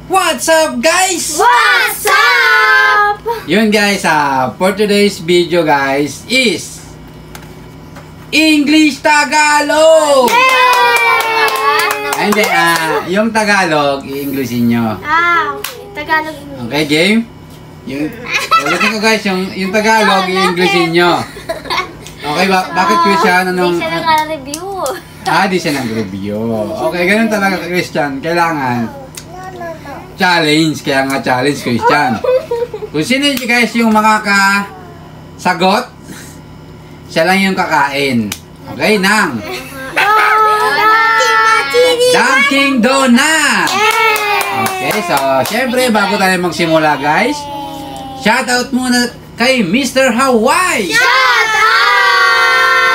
What's up, guys? What's up? Yun guys, for today's video guys is English Tagalog! Hindi, yung Tagalog, i-Englishin nyo. Okay. Tagalog. Okay, game? Ulitin ko guys, yung Tagalog, i-Englishin nyo. Okay, bakit Christian? Hindi siya nag-review. Di siya nag-review. Okay, ganun talaga Christian. Kailangan challenge. Kaya nga challenge Christian. Kung sino guys yung makakasagot, siya lang yung kakain. Okay, nang Dunkin Donut! Okay, so syempre bago tayo magsimula guys, shoutout muna kay Mr. Hawaii!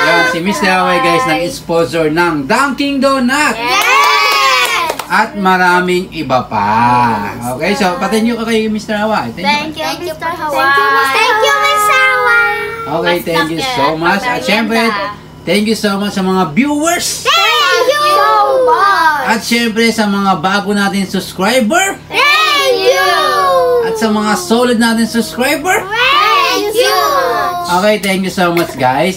Yan, si Mr. Hawaii guys, nag-sponsor ng Dunkin Donut! At maraming iba pa. Okay, so patin nyo ka kay Mr. Hawaii. Thank you, Mr. Hawaii. Thank you, Mr. Hawaii. Okay, thank you so much. At syempre, thank you so much sa mga viewers. Thank you so much. At syempre sa mga bago natin subscriber. Thank you. At sa mga solid natin subscriber. Thank you. Okay, thank you so much guys.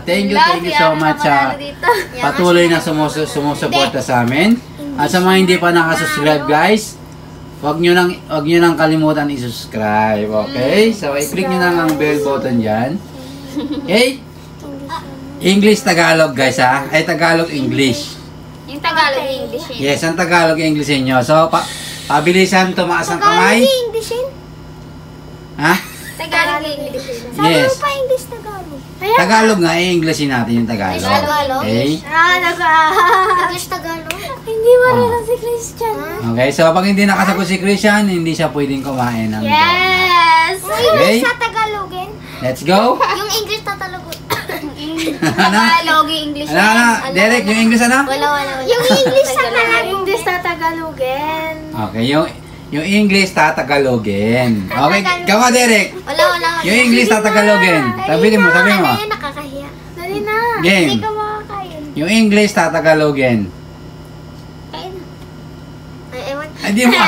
Thank you so much sa patuloy na sumusuporta sa amin. At sa mga hindi pa nakasubscribe guys, wag nyo nang kalimutan i-subscribe. Okay? So, i-click nyo lang ang bell button dyan. Okay? English Tagalog guys ay Tagalog English. Yung Tagalog English. Yes, ang Tagalog English nyo. So, pabilisan, tumaas ang kamay. Tagalog English. Ha? Tagalog English. Yes. Sabi mo pa English Tagalog. Tagalog nga, i-Englishin natin yung Tagalog. Tagalog? Okay? English Tagalog? Hindi marunong si Christian. Okay, so pag hindi nakasagot si Christian, hindi siya pwedeng kumain ng donut. Yes! Okay? Sa Tagalogin? Let's go! Yung English Tagalogin. Tagalog, English. Derek, yung English ano? Wala. Yung English sa Tagalog. English sa Tagalogin. Okay, yung English tatagalogin. Okay, gawa Derek. Wala. Yung English tatagalogin. Sabihin mo. Ano nakakahiya? Dali na. Game. Hindi ka makakain. Yung English tatagalogin. Kain na. Ay, ewan. Hindi mo.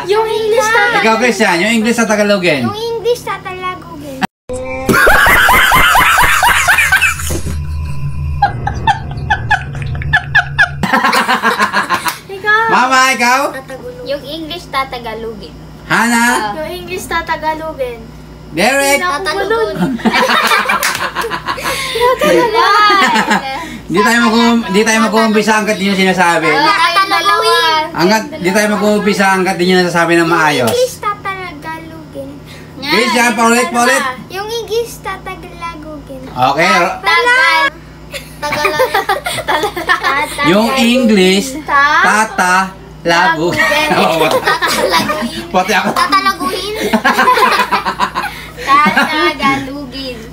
Yung English sa Ikaw Christian, yung English tatagalogin. Yung English sa Tagalogin. Mama, ikaw? Yung English tatagalogin. Hana? Yung English tatagalogin. Derek? Tatalogin. Hindi tayo mag-uumpisa hanggat di nyo sinasabi. Di tayo mag-uumpisa hanggat di nyo nasasabi ng maayos. English tatagalogin. Christian, paulit. Yung English tatagalogin. Okay. Tagalog. Yung English tatalaguin. Pati ako. Tatalaguin.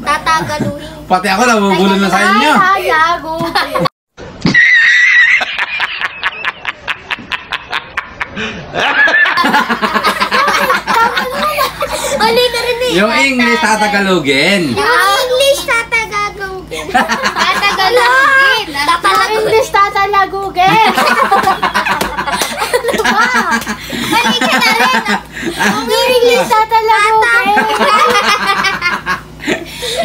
Tatagaluhin. Pati ako nabubulol na sa inyo. Mali ka rin eh. Yung English tatagalogin. Yung English tatagalogin. Tatagalogin. English tatalagugin. Ano ba? Mali ka na rin. Yung English tatalagugin.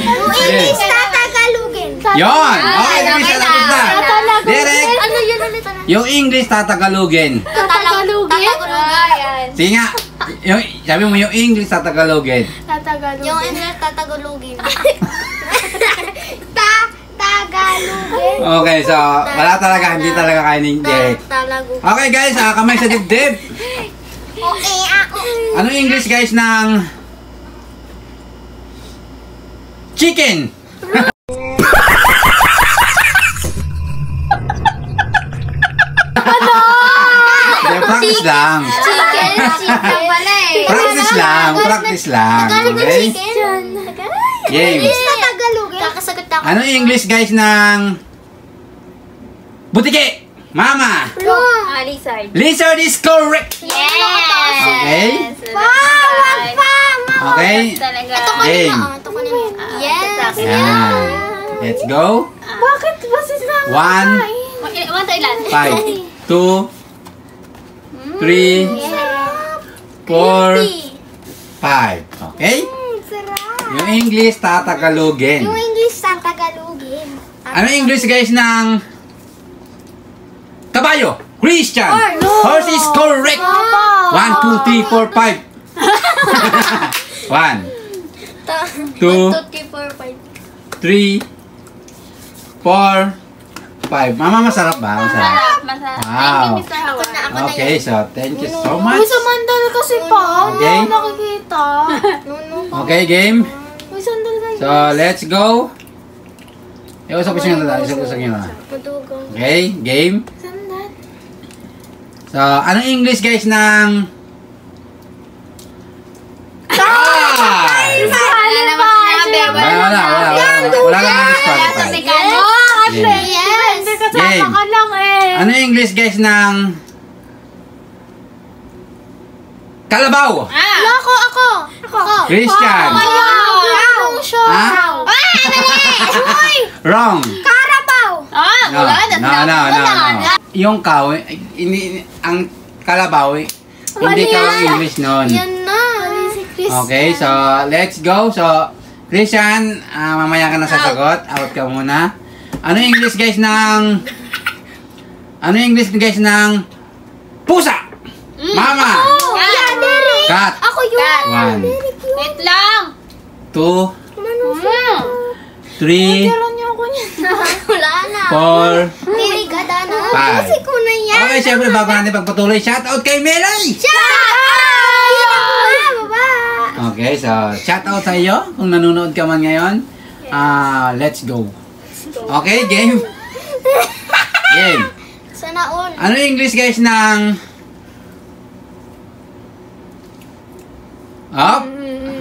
Yung English tatagalogin. Yon. Okay, English tatagalogin. Derek. Ano yun ulit? Yung English tatagalogin. Tatalugin? Sige nga. Sabi mo yung English tatagalogin. Yung English tatagalogin. Tagalogin. Okay, so wala talaga, hindi talaga kaya ni Derek. Okay guys, kamay sa dibdib. Ano English guys ng chicken? Practice lang. Chicken pala eh. Practice lang. Okay? Game. English na Tagalogin. Kakasagot ako. Ano English guys ng butike? Mama. Lizard. Lizard is correct. Yes. Okay. Wow, wag pa. Okay. Ito ko Game. na. Ito ko na. Yes. Yan. Let's go. Bakit basis na? 1, 5, 2, 3, 4, 5. Okay? Sarap. Yung English, tatagalogin. Yung English sa Tagalogin. Ano yung English guys ng kabayo? Christian. Horse is correct. 1, 2, 3, 4, 5. 1, 2, 3, 4, 5. Mama, masarap ba? Masarap. Masarap. Wow. Thank you, Mr. Howard. Okay, so thank you so much. May sandal kasi pa. Okay. Hindi ako nakikita. Okay, game. May sandal na So, let's go. Iusap ko siya na. Madugang. Okay, game. Sandal. So, anong English guys ng... Wala naman sinabi. Wala lang disqualify. Mekano. Yes. Hindi Game. ka lang eh. Ano yung English guys ng... Kalabaw? Ako. Christian. Wow. Show. Ha? Wrong. Karabaw. No. Yung cow, ang kalabaw, hindi cow ang English nun. Yan na. Si Chris. Okay, so let's go. So, Christian, mamaya ka na sasagot. Out ka muna. Ano yung English guys ng... pusa? Mama. Yeah, Derek. Cat. Ako yun. 1, Wait lang. 2, 3, Kailan niyo ako niyan? Wala na. 4, Derek, gada na. 5. Kasi ko na yan. Okay, syempre bago natin pagpatuloy, shoutout kay Melay! Baba. Okay, so shoutout sa iyo kung nanonood ka man ngayon. Let's go. Okay, game. Game. Sana all. Ano yung English guys ng...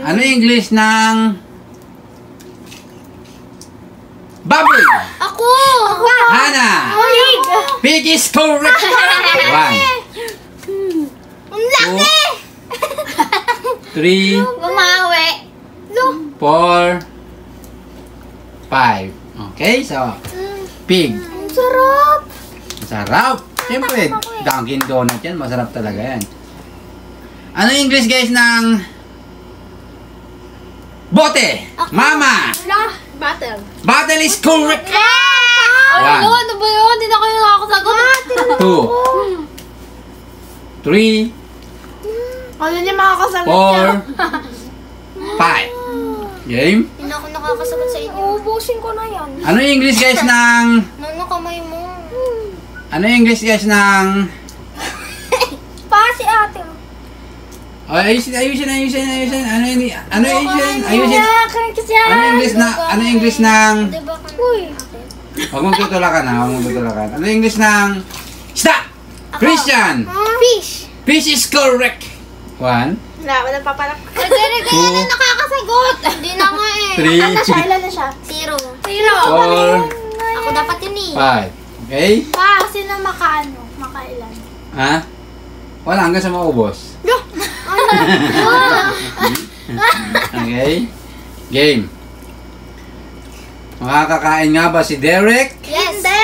Ano yung English ng... baboy? Ako. Hana. Pig. Pig is correct. 1, Ang laki. 3, Bumawi. 4, 5. Okay, so pig. Ang sarap. Masarap. Siyempre, Dunkin Donut yan. Masarap talaga yan. Ano yung English guys ng... bote? Mama. Battle. Battle is correct. Ay, no, ano ba yun? Hindi na kayo nakakasagot. 2, 3, Ano niya makakasagot 4, 5. Game? Hindi na ako nakakasagot sa inyo. Ubusin ko na yan. Ano yung English guys ng... Nono, kamay mo. ano yung English guys ng... Pa si ate. ayusin. Ano yung ayusin? Ano yung English ng... Diba ka Uy. Huwag mong tutulakan. Ano yung English ng... isda? Christian. Fish. Fish is correct. 1, Wala pa pala. Ay, Derek, kaya na 2, nakakasagot. Hindi na nga eh. 3, Ilan na siya? Zero. 4, Ako dapat yun eh. 5. Okay? Pa, sino makailan? Ha? Wala hanggang sa maubos. Okay? Game. Makakakain nga ba si Derek? Yes. Hindi.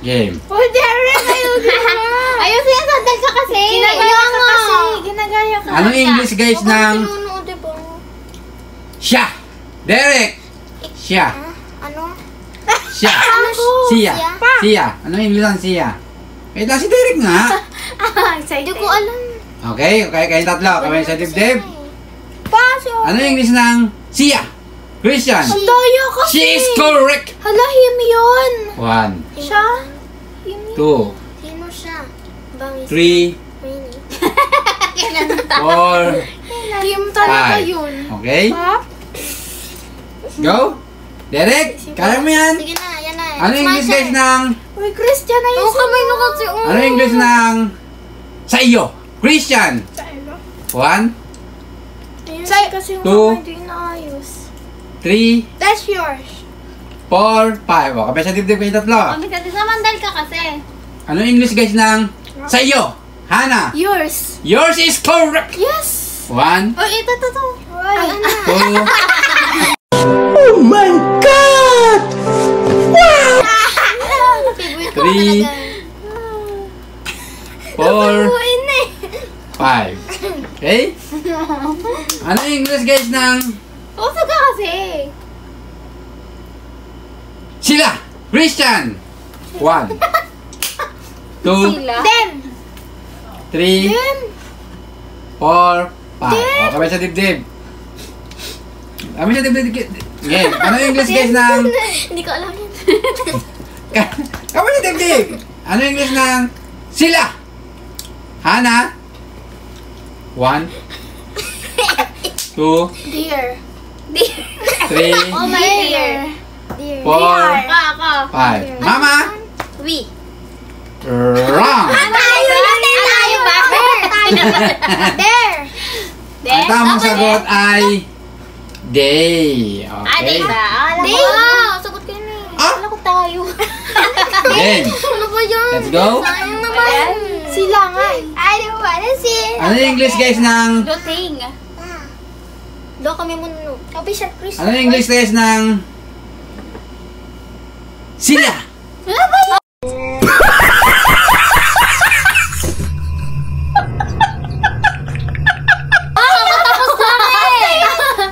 Game. Uy, Derek, ayusin mo. Ayusin yung sandal ka kasi. Ginagaya ka. Anong English guys ng... Pinuno, diba? siya? Derek! Siya. Ano? Siya. Siya. Siya. Anong English ng siya? Wait lang si Derek nga. Hindi ko alam. Okay, kayong tatlo. Kami sa dibdib. Paso. Ano yung English ng siya? Christian. Ang daya kasi. She is correct. Hala, him yun. 1, Siya? 2, Sino siya? Bangis. 3, 4, Him talaga 5. yun. Okay? Ha? Go. Derek, kaya mo yan. Sige na, yan na. Ano yung English guys ng... Uy, Christian, ayun. Oo, kamay na kasi. ano yung English ng... sa iyo? Christian. 1, Say, kasi yung Two. kamay hindi inaayos. 3, That's yours. 4, 5. O, kapag sa dibdib kayo tatlo. Kasi sa mandal ka kasi. Ano yung English guys ng... sa iyo? Hana. Yours. Yours is correct. Yes. 1, Oh, ito. Ay, 2, Oh my God! Favorite ko 3, talaga. 4, Buuin na eh. 5. Okay? Ano yung English guys ng Uso ka kasi. sila? Christian! 1, 2, Sila. Them. 3, 4, 5. O, kami sa dibdib. Kami sa dibdib. Game. Ano yung English guys ng Hindi ko alam yun. kami sa dibdib. Ano yung English ng sila? Hana? 1, 2, Dear. 3, Oh my dear. Dear. 4, Ako. 5. Mama? We. Wrong! Tayo ba? There. Ang tamang sagot ay day. Okay. Day. Sagot ko yun eh. Ah! Alam ko tayo. Game. Ano ba yun? Let's go. Sayang naman. Sila nga eh. I don't wanna see. Ano yung English guys ng Luting. Do kami muna. Official Chris. ano yung English guys ng sila?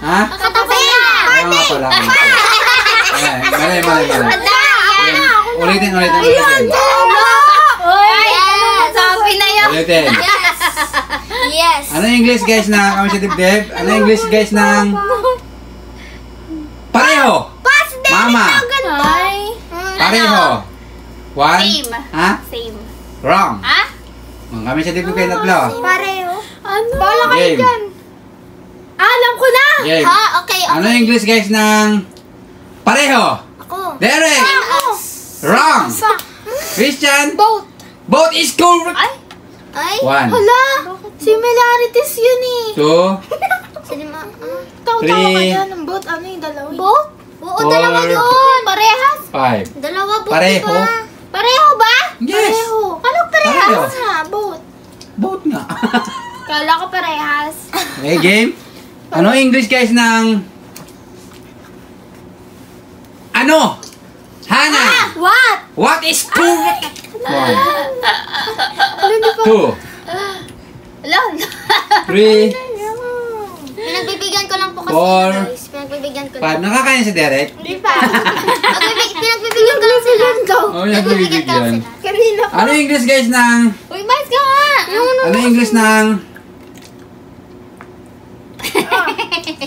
Ha? Katabi. Ayaw nga pala. Mali. Ulitin. Sabi na yun. Ulitin. Yes. Ano yung English guys na kami sa dibdib? Ano yung English guys ng pareho? Mama. Ay. Pareho. 1. Same. Ha? Same. Wrong. Ha? Kami sa dibdib kayo tatlo. Pareho. Ano? Bala Game. Alam ko na. Game. Ha? Okay. Ano yung English guys ng pareho? Ako. Derek. Wrong. Christian. Both. Both is correct. Ay. 1, Hala. Similarities yun eh. 2, Sinima. Three. kaya ng both. Ano yung dalawa? Both? Oo, Four. dalawa yun. Parehas. 5. Dalawa both. Pareho? Diba? Pareho ba? Yes. Anong parehas? Pareho. Ha, both. Both nga. Kala ko parehas. Okay, game. Ano English guys ng ano? Hana. What? What is correct? 1, 2, Alam. 3, Pinagbibigyan ko lang po kasi Four. guys. Pinagbibigyan ko lang. 5. Nakakain si Derek? Hindi pa. Pinagbibigyan ko lang sila. Oh, Pinagbibigyan ko lang nagbibigyan. sila. Kanina Ano English guys ng Uy, mais ka nga. ano English ng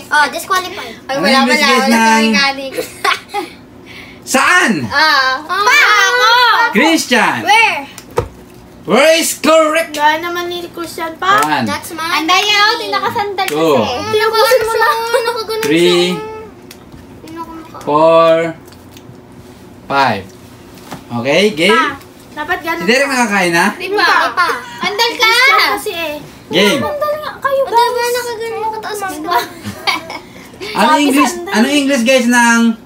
Oh, disqualified. Ay, Ano wala English pala. guys Wala ng- sa mechanic. saan? Pa ako. Christian. Where? Where is correct? Gaya naman ni Christian 1, That's mine. Anday ako, tinakasandal Two. kasi. Tinubusin mo na. Nakaganon 3, 4, 5. Okay, game. Dapat Si gano'n. Derek nakakain na? Di ba? Andal ka. Kasi eh. Game. nga kayo ba? Diba nakaganon nakataas ka ba? Ano English guys ng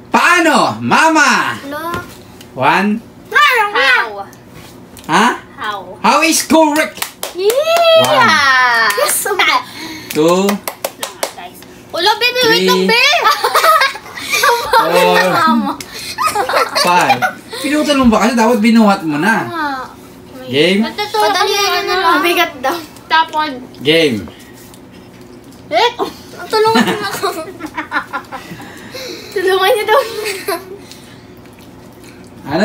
paano? Mama. Hello? 1. How? Ha? How? How is correct? 1, Yes, 2, Ulo, baby, wait Three. lang, babe. 4, 5. Pinutan mo ba kasi dapat binuhat mo na. Game. Natutuwa Padali kami, na ano. lang. Mabigat daw. Tapon. Game. Tulungan mo ako. Tulungan niyo daw. Ano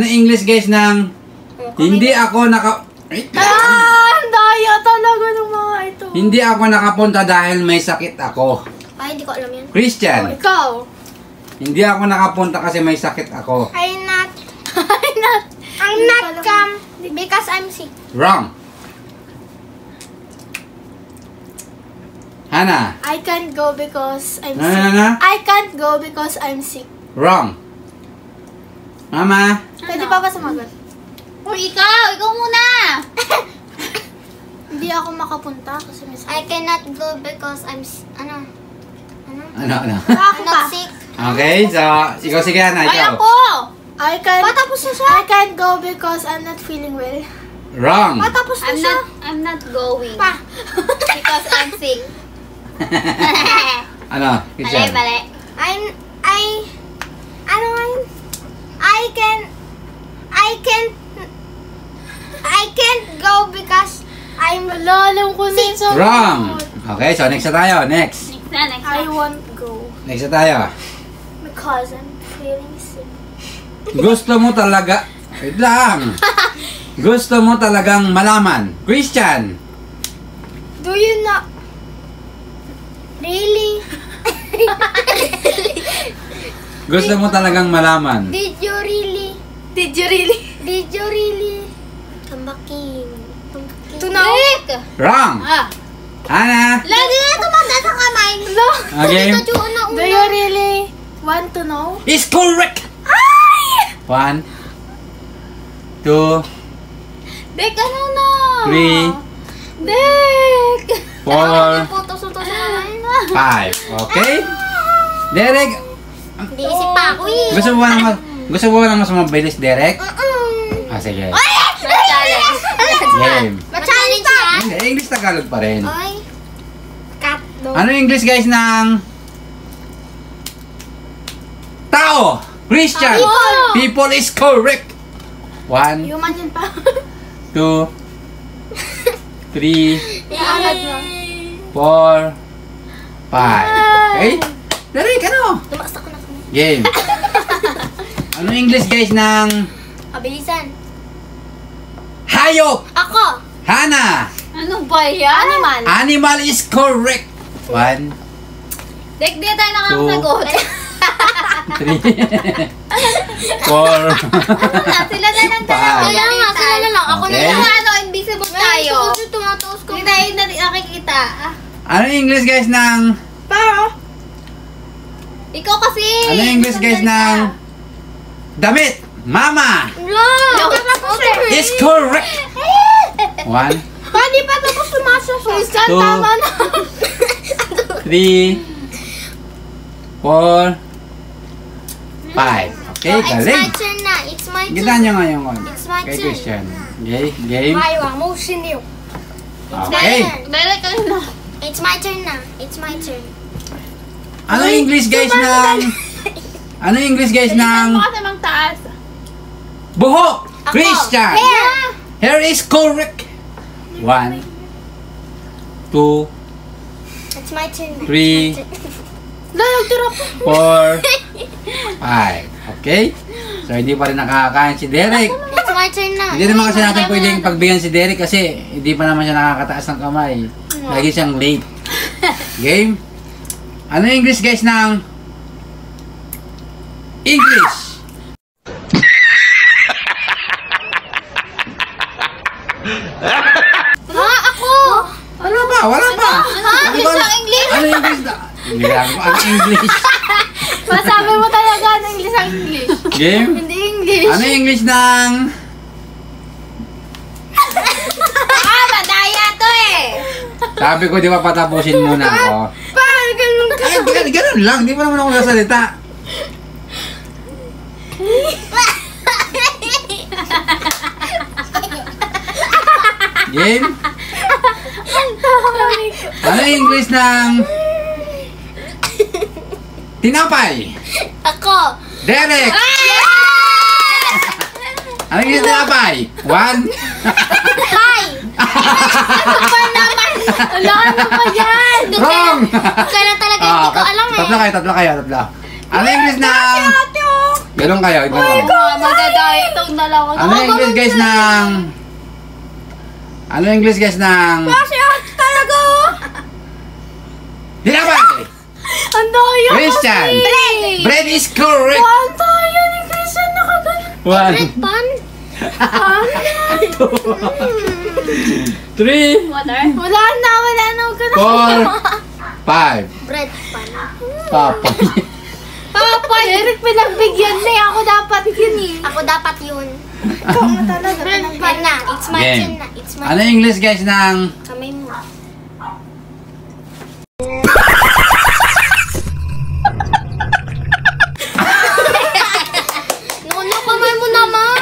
English guys ng hindi ako Ang daya talaga ng mga ito. hindi ako nakapunta dahil may sakit ako. Ay, hindi ko alam yan. Christian, Ikaw. hindi ako nakapunta kasi may sakit ako. I'm not come because I'm sick. Wrong. Hana. I can't go because I'm Na, sick. na, na. I can't go because I'm sick. Wrong. Mama. Pwede pa ba sumagot? Uy, ikaw muna. Hindi ako makapunta kasi may sakit. I cannot go because I'm Ano? I'm not sick. Okay, so ikaw sige Hana, Ay, ikaw. ako. I can't go because I'm not feeling well. Wrong. Matapos na siya. I'm not going. Pa. Because I'm sick. Ano? Mali, Christian. mali. I can't go because I'm you so Wrong. much. Okay, so next na tayo. Next. Next na, next I na. won't go. Next na tayo. Because I'm feeling sick. Gusto mo talaga... Wait lang. Gusto mo talagang malaman. Christian. Do you not... Really? Gusto mo talagang malaman. Did you really? Did you really? Did you really? Tambaking. To know? Wrong. Ah. Hana. Lagi na tumanda sa kamay. No. Okay. Do you really want to know? Is correct. Ay! 1, 2, Dek, ano na? 3, Dek! 4, Putos na to sa kamay. 5. Okay? Derek, Hindi isip pa ako eh. gusto mo lang mas mabilis, Derek? Ah, sige. Ma-challenge. Game. Ma-challenge pa. Hindi, English Tagalog pa rin. Ay. Cat dog. Ano yung English, guys, ng... Tao! Christian! People. People is correct! 1, Human yun pa. 2, 3, Iangat mo. 4, 5. Okay? Derek, ano? Tumakas ako na kamay. Game. Ano yung English, guys, ng... Mabilisan. Hayop! Ako. Hana! Ano ba yan? Animal. Animal is correct! 1, Dek, di tayo nakakasagot. 3, 4, Sila na lang tayo. Five. Kaya nga, sila na lang. Ako na Okay. lang. Ano, invisible tayo. Tumataos ko. Hindi tayo nakikita. Ano yung English, guys, ng... Pero. Ikaw kasi. Ano yung English, guys, ng... Damit! Mama! No. Is correct! 1, Pwede pa tapos sumasasunod. Two. Tama na. 3, 4, 5. Okay, It's my galing. turn na. It's my turn. Kita nyo ngayon It's my kay turn. Christian. Okay, game. Maiwa, motion you. Okay. Direct ka na. It's my turn na. It's my turn. Ano yung English, guys, ng... Ano yung English, guys, ng... Mo kasi mang taas. Buhok! Christian! Hair. Hair is correct! 1, 2, It's my turn na. 3, Nagtira po. 4, 5. Okay? So, hindi pa rin nakakakain si Derek. It's my turn na. Hindi naman kasi natin pwedeng pagbigyan si Derek kasi hindi pa naman siya nakakataas ng kamay. Lagi siyang late. Game? Ano yung English, guys, ng... English! Ha? Ako? Ano ba? Wala pa! Ano ba? English? Ano yung English na... Hindi lang ako ang English. Masabi mo talaga ang English ang English. Game? Hindi English. Ano yung English ng... Madaya to eh. Sabi ko, di ba patapusin muna ako? Paano ganun ka? Ay, ganun lang. Di pa naman ako nasalita. Game? Ano yung English ng... Tinapay? Ako. Derek! Ano yung English ng tinapay? 1, Hi. Wala, ano ba yan? wrong! Kaya talaga hindi ko alam eh. Tatlo kayo. Ano yung English ng... Ganun kayo, ito kayo. Madadaya itong dalawa. Ano yung English, guys, ng... Ano yung English, guys, ng... Kasi talaga. Tinapay! Ang daya Christian! kasi. Bread is correct! Ang daya ni Christian nakagaling. 1, Pan. 3, Water? Wala na. Huwag ka na. 4, 5. Bread pan. Papa. Papa, Eric, pinagbigyan na eh. Ako dapat yun eh. Ako dapat yun. Ikaw na talaga. Bread pan na. It's my Game. turn na. It's my Ano yung English, guys, ng... kamay mo. Nuno, kamay mo naman.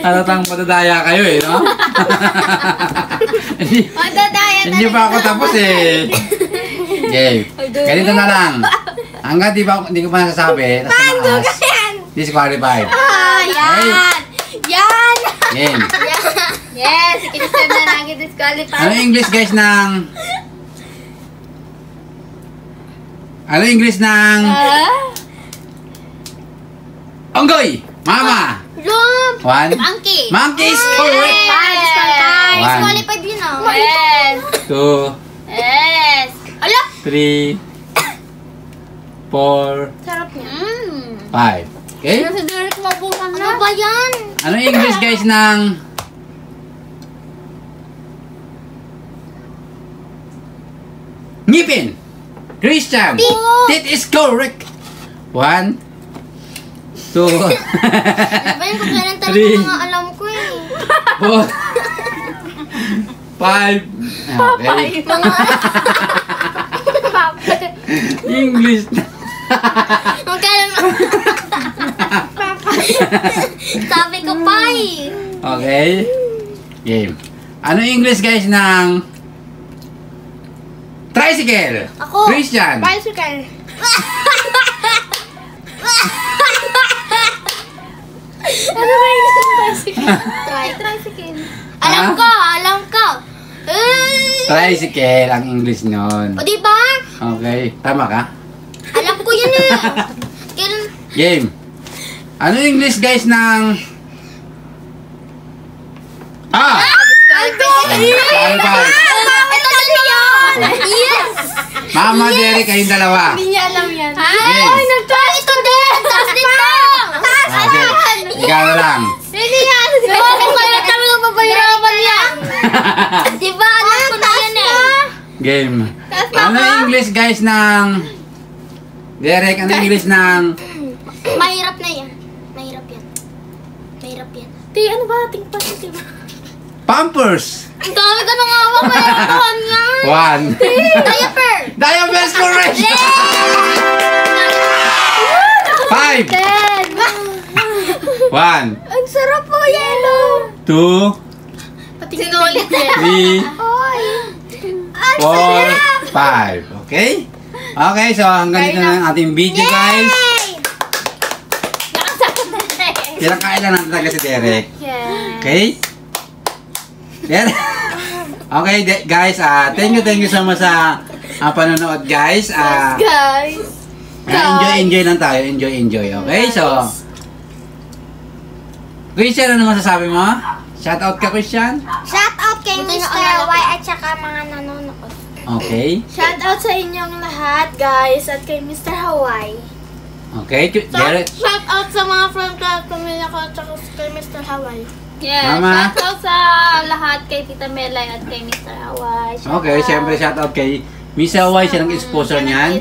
Alatang madadaya kayo eh, no? Madadaya Hindi pa ako tapos eh. Okay. Ganito na lang. Hanggang hindi ko pa nasasabi, nasa maas, disqualified. Ah, yan! Yan! Game. Yeah. Yes, si Christian na lagi disqualified. Ano English guys ng... Ano English ng... Onggoy! Mama! Jump! One. Monkey! Monkey is correct! Disqualified! One. Disqualified yun ah. Yes. 2, Yes. Ala! 3, 4, Sarap niya. 5. Okay? Si Derek mabukan Ano ba yan? Ano English guys ng... Ngipin! Christian! That is correct! 1, 2, Ba yun kung kailan talaga Three. mga alam ko eh. 4, 5. Okay. English na. Kung kailan... Sabi ko pa eh. Okay. Game. Ano English guys ng tricycle? Ako. Christian. Bicycle. Ano ba yung isang bicycle? Tricycle. Alam Ha? ko, alam ko. Tricycle ang English nun. O diba? Okay. Tama ka? Alam ko yun eh. Kailan... Game. Ano English guys ng... Ito! Ito na yun! Yes! Mama, Derek, kayong dalawa. Hindi niya alam yan. Yes. Ay, nag-taas ito din! Taas dito! Okay. Ikaw na lang. Hindi niya alam. Kung kaya talaga mapahirapan yan. Diba? Alam ko na yan eh. Game. Ano English guys ng... Derek, ano English ng... Mahirap na yan. Mahirap yan. Mahirap yan. Ti, ano ba ating positive? Pampers? Ang dami ka nang awak mahirapan yan. 1. Diaper! Diaper is correct! 5. 1, Ang sarap po, yellow. 2, Sinulit niya. 3, 4, 5. Okay? Okay, so hanggang dito na ang ating video guys. Kinakain lang natin talaga si Derek. Yeah. Okay? Derek? Okay, guys, thank you so much sa panonood guys. Guys. Enjoy lang tayo. Enjoy. Okay, so... Christian, ano masasabi mo? Shout out ka, Christian? Shout out kay Mr. Y at saka mga nanonood. Okay. Shout out sa inyong lahat, guys, at kay Mr. Hawaii. Okay, Derek. Shout out sa mga friend ko, pamilya ko, at saka kay Mr. Hawaii. Yeah, Mama. shout out sa lahat kay Tita Melay at kay Mr. Hawaii. Okay, siyempre shout out kay Miss Hawaii, siya ng sponsor niyan.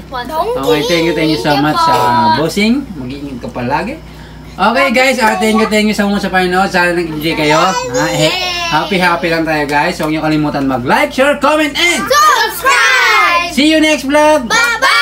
Okay, thank you so much sa bossing. Mag-iingat ka palagi. Okay guys, thank you so much sa panonood. Sana nag-enjoy kayo. Happy lang tayo guys. Huwag niyo kalimutan mag-like, share, comment, and Subscribe! see you next vlog! Bye-bye!